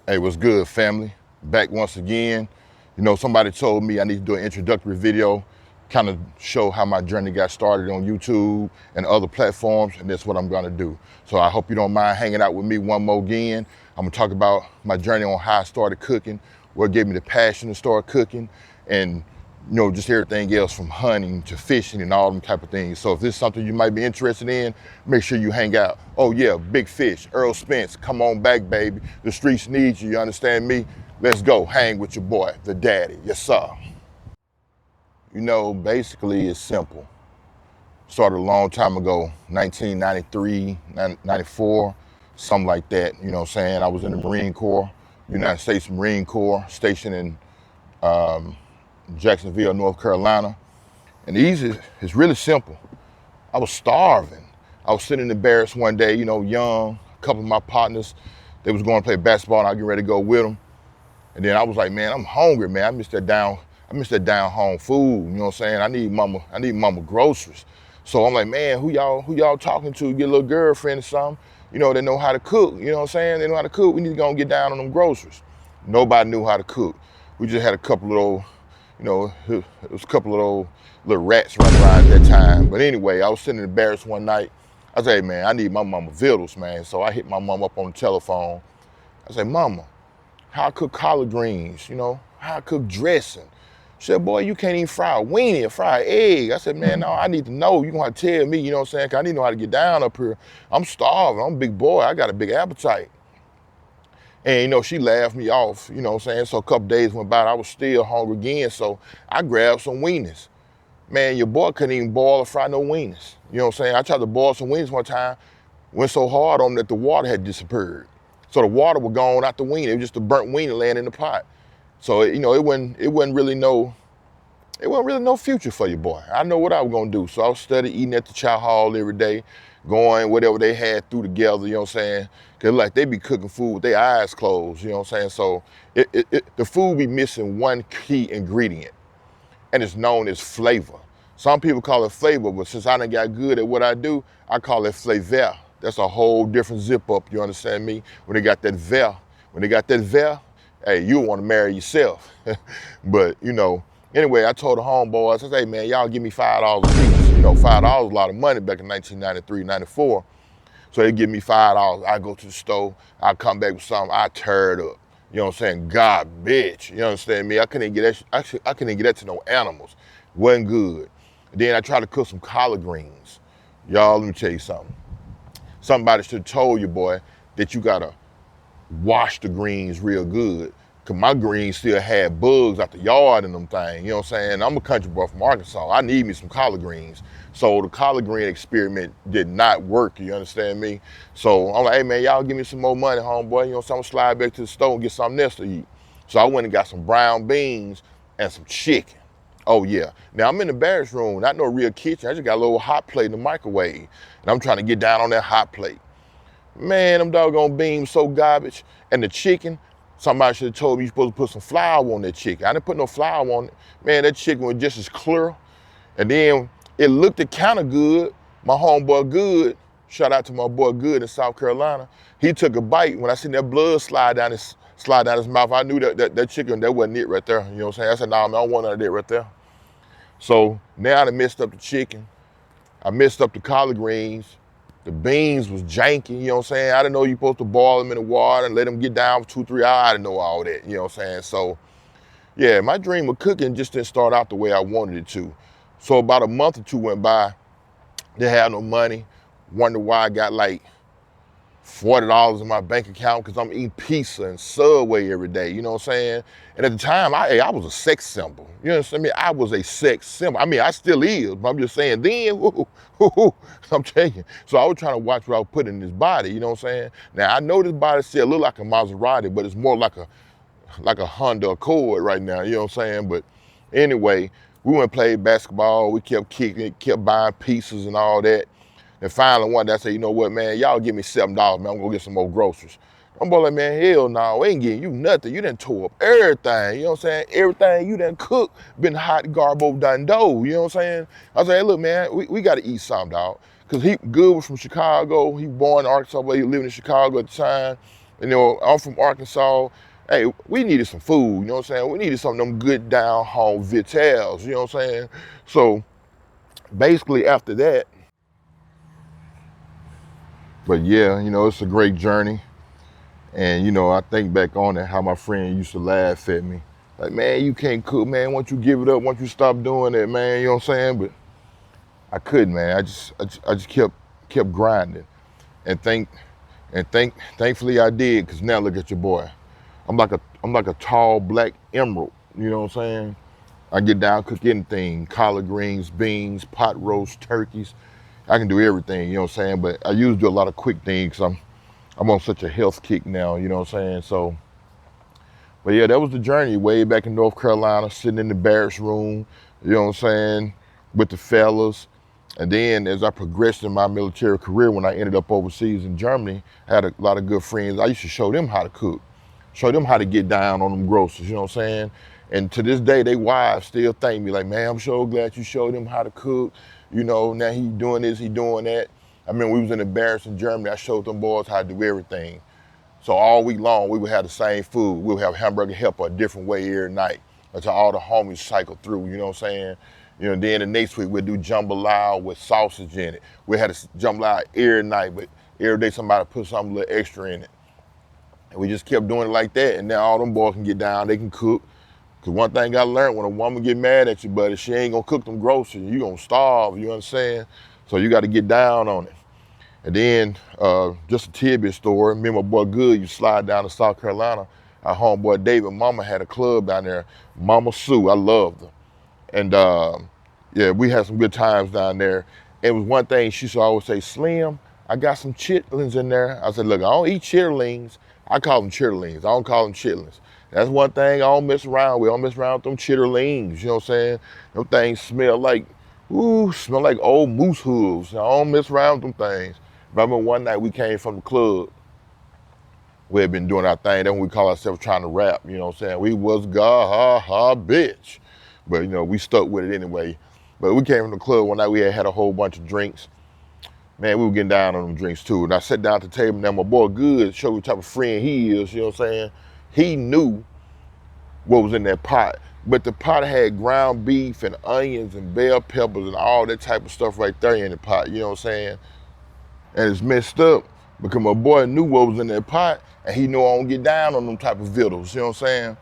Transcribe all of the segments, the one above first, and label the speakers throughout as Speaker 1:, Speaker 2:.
Speaker 1: Hey, what's good, family? Back once again. You know, somebody told me I need to do an introductory video, kind of show how my journey got started on YouTube and other platforms, and that's what I'm gonna do. So I hope you don't mind hanging out with me one more again. I'm gonna talk about my journey on how I started cooking, what gave me the passion to start cooking, and just everything else from hunting to fishing and all them type of things. So if this is something you might be interested in, make sure you hang out. Oh yeah, Big Fish, Earl Spence, come on back, baby. The streets need you, you understand me? Let's go, hang with your boy, the daddy, yes sir. Basically it's simple. Started a long time ago, 1993, 94, something like that, you know what I'm saying? I was in the Marine Corps, United States Marine Corps, stationed in Jacksonville, North Carolina. And the easy is really simple. I was starving. I was sitting in the barracks one day, young, a couple of my partners, they was going to play basketball and I get ready to go with them. And then I was like, man, I'm hungry, man. I miss that down home food, you know what I'm saying? I need mama groceries. So I'm like, man, who y'all talking to? Get a little girlfriend or something. They know how to cook, you know what I'm saying? They know how to cook. We need to go and get down on them groceries. Nobody knew how to cook. We just had a couple of those, it was a couple of those little rats running around at that time. But anyway, I was sitting in the barracks one night. I said, hey, man, I need my mama vittles, man. So I hit my mama up on the telephone. I said, mama, how I cook collard greens, how I cook dressing. She said, boy, you can't even fry a weenie or fry an egg. I said, man, no, I need to know. You gonna have to tell me, you know what I'm saying? 'Cause I need to know how to get down up here. I'm starving, I'm a big boy, I got a big appetite. And she laughed me off, you know what I'm saying? So a couple days went by, I was still hungry again, so I grabbed some weenies. Man, your boy couldn't even boil or fry no weenies. You know what I'm saying? I tried to boil some weenies one time, went so hard on them that the water had disappeared. So the water was gone out the weenie. It was just a burnt weenie laying in the pot. So it wasn't really no future for your boy. I know what I was gonna do. So I was studying, eating at the chow hall every day, going whatever they had through together, you know what I'm saying? Cause like they be cooking food with their eyes closed, you know what I'm saying? So the food be missing one key ingredient, and it's known as flavor. Some people call it flavor, but since I done got good at what I do, I call it flavor. That's a whole different zip up, you understand me? When they got that ver, hey, you want to marry yourself. But, anyway, I told the homeboys, I said, hey man, y'all give me $5 a piece. $5 was a lot of money back in 1993, 94. So they give me $5. I go to the store, I come back with something, I tear it up. You know what I'm saying? Garbage. You understand me? I couldn't get that to no animals. Wasn't good. Then I tried to cook some collard greens. Y'all, let me tell you something. Somebody should have told you, boy, that you gotta wash the greens real good. Cause my greens still had bugs out the yard in them things. You know what I'm saying? I'm a country boy from Arkansas. I need me some collard greens. So the collard green experiment did not work, you understand me? So I'm like, hey man, y'all give me some more money, homeboy. So I'm gonna slide back to the store and get something else to eat. So I went and got some brown beans and some chicken. Oh yeah. Now I'm in the barracks room, not no real kitchen. I just got a little hot plate in the microwave. And I'm trying to get down on that hot plate. Man, them doggone beans so garbage. And the chicken, somebody should have told me you're supposed to put some flour on that chicken. I didn't put no flour on it. Man, that chicken was just as clear. And then it looked kind of good. My homeboy Good, shout out to my boy Good in South Carolina. He took a bite. When I seen that blood slide down his mouth, I knew that chicken, that wasn't it right there. You know what I'm saying? I said, nah, man, I don't want none of that right there. So now I messed up the chicken. I messed up the collard greens. The beans was janky, you know what I'm saying? I didn't know you're supposed to boil them in the water and let them get down for 2-3 hours. I didn't know all that, you know what I'm saying? So, yeah, my dream of cooking just didn't start out the way I wanted it to. So about a month or two went by, didn't have no money, wonder why I got like $40 in my bank account because I'm eating pizza and Subway every day, you know what I'm saying? And at the time, I was a sex symbol. You understand me? I was a sex symbol. I mean, I still is, but I'm just saying then, I'm telling you. So I was trying to watch what I was putting in this body, you know what I'm saying? Now, I know this body still look like a Maserati, but it's more like a Honda Accord right now, you know what I'm saying? But anyway, we went and played basketball. We kept kicking, kept buying pizzas and all that. And finally one day I said, you know what, man, y'all give me $7, man, I'm gonna get some more groceries. I'm like, man, hell no, I ain't getting you nothing. You done tore up everything, you know what I'm saying? Everything you done cooked been hot garbo done dough, you know what I'm saying? I said, hey, look, man, we gotta eat something, dog. Cause he Good was from Chicago. He born in Arkansas, but he was living in Chicago at the time. You know, I'm from Arkansas. Hey, we needed some food, you know what I'm saying? We needed some of them good down home Vitals, you know what I'm saying? So basically after that, but yeah, you know, it's a great journey. And you know, I think back on it, how my friend used to laugh at me. Like, man, you can't cook, man. Once you give it up, once you stop doing it, man, you know what I'm saying? But I couldn't, man. I just kept grinding. And thankfully I did, cause now look at your boy. I'm like a tall black emerald, you know what I'm saying? I get down, cook anything, collard greens, beans, pot roast, turkeys. I can do everything, you know what I'm saying? But I usually do a lot of quick things, cause I'm on such a health kick now, you know what I'm saying? So, but yeah, that was the journey way back in North Carolina, sitting in the barracks room, you know what I'm saying, with the fellas. And then as I progressed in my military career, when I ended up overseas in Germany, I had a lot of good friends. I used to show them how to cook, show them how to get down on them groceries, you know what I'm saying? And to this day, they wives still thank me like, man, I'm so glad you showed him how to cook. You know, now he doing this, he doing that. I mean, we was in the barracks in Germany, I showed them boys how to do everything. So all week long, we would have the same food. We would have hamburger helper a different way every night until all the homies cycle through, you know what I'm saying? You know, then the next week we'd do jambalaya with sausage in it. We had a jambalaya every night, but every day somebody put something a little extra in it. And we just kept doing it like that, and now all them boys can get down, they can cook. Cause one thing I learned, when a woman get mad at you, buddy, she ain't gonna cook them groceries. You gonna starve, you understand? So you gotta get down on it. And then, just a tidbit story, me and my boy Good, you slide down to South Carolina, our homeboy David, mama had a club down there, Mama Sue, I loved her. And yeah, we had some good times down there. It was one thing she used to always say, Slim, I got some chitlins in there. I said, look, I don't eat chitterlings. I call them chitterlings. I don't call them chitlins. That's one thing I don't mess around with. I don't mess around with them chitterlings, you know what I'm saying? Them things smell like old moose hooves. I don't mess around with them things. Remember one night we came from the club, we had been doing our thing, then we call ourselves trying to rap, you know what I'm saying? We was bitch. But you know, we stuck with it anyway. But we came from the club one night, we had a whole bunch of drinks. Man, we were getting down on them drinks too. And I sat down at the table, now my boy Good showed me what type of friend he is, you know what I'm saying? He knew what was in that pot. But the pot had ground beef and onions and bell peppers and all that type of stuff right there in the pot, you know what I'm saying? And it's messed up because my boy knew what was in that pot and he knew I don't get down on them type of vittles, you know what I'm saying?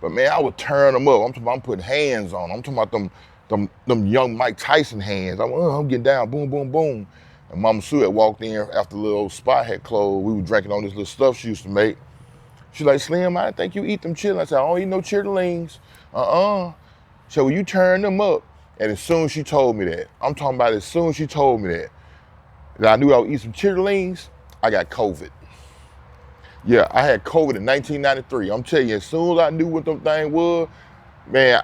Speaker 1: But man, I would turn them up. I'm talking about I'm putting hands on them. I'm talking about them young Mike Tyson hands. I'm getting down, boom, boom, boom. And Mama Sue had walked in after the little old spot had closed. We were drinking on this little stuff she used to make. She's like, Slim, I didn't think you eat them chitlins. I said, I don't eat no chitterlings. So when you turn them up, and as soon as she told me that, I'm talking about as soon as she told me that I knew I would eat some chitterlings, I got COVID. Yeah, I had COVID in 1993. I'm telling you, as soon as I knew what them thing was, man,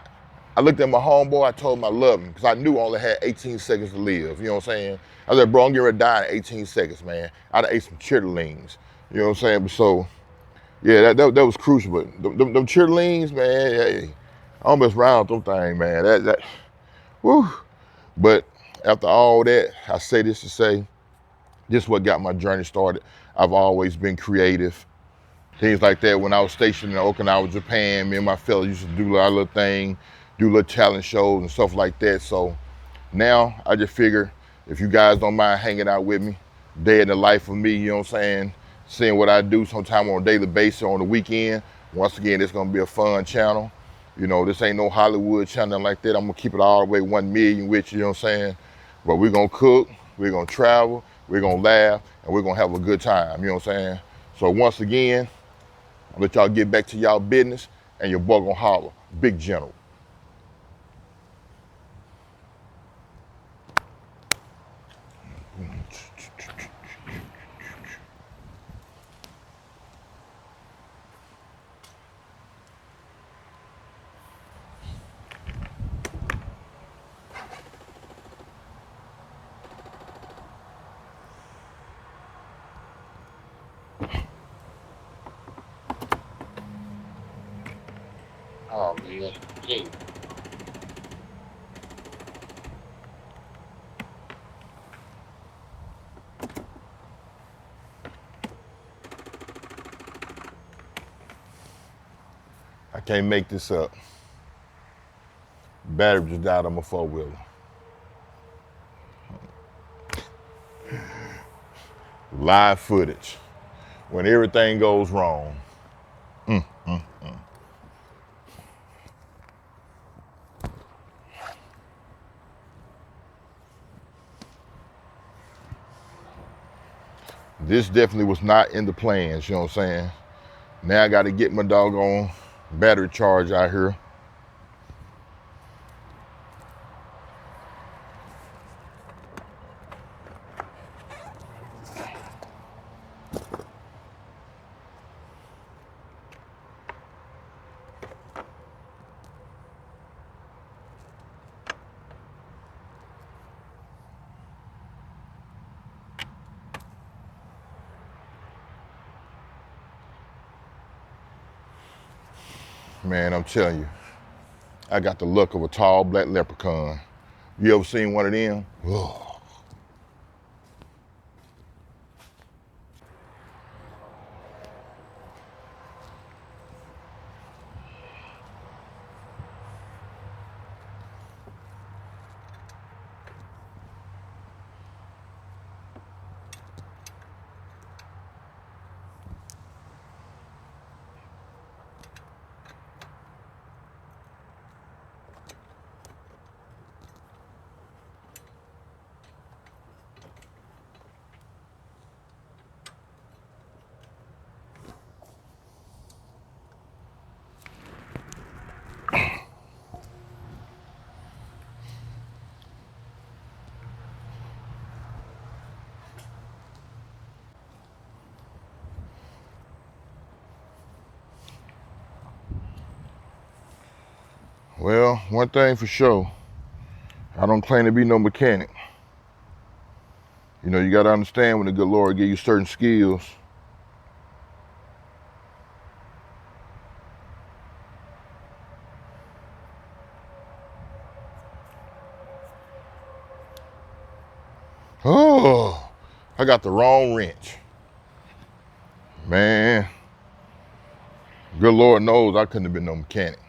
Speaker 1: I looked at my homeboy, I told him I loved him, because I knew I only had 18 seconds to live, you know what I'm saying? I was like, bro, I'm getting ready to die in 18 seconds, man. I'd ate some chitterlings, you know what I'm saying? But so, yeah, that was crucial, but them chitterlings, man, hey, I don't mess around with them things, man. Whew. But after all that, I say this to say, this is what got my journey started. I've always been creative. Things like that. When I was stationed in Okinawa, Japan, me and my fellas used to do our little thing, do little talent shows and stuff like that. So now I just figure if you guys don't mind hanging out with me, day in the life of me, you know what I'm saying? Seeing what I do sometime on a daily basis on the weekend. Once again, it's gonna be a fun channel. You know, this ain't no Hollywood channel like that. I'm gonna keep it all the way 1 million with you know what I'm saying? But we're gonna cook, we're gonna travel, we're gonna laugh, and we're gonna have a good time, you know what I'm saying? So once again, I'll let y'all get back to y'all business, and your boy gonna holler. Big General. Oh man, hey. I can't make this up. Battery just died on my four-wheeler. Live footage. When everything goes wrong. This definitely was not in the plans, you know what I'm saying? Now I gotta get my doggone battery charge out here. Man, I'm telling you, I got the look of a tall black leprechaun. You ever seen one of them? Well, one thing for sure, I don't claim to be no mechanic. You know, you gotta understand when the good Lord give you certain skills. Oh, I got the wrong wrench. Man, good Lord knows I couldn't have been no mechanic.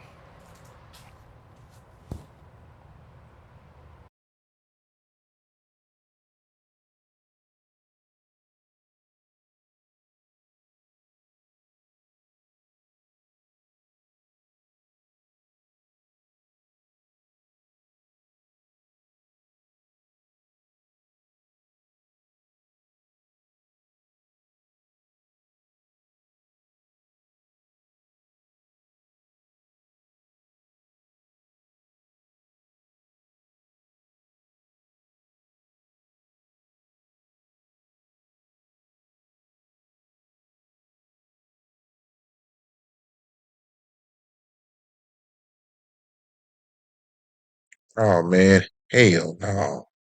Speaker 2: Oh man, hell no.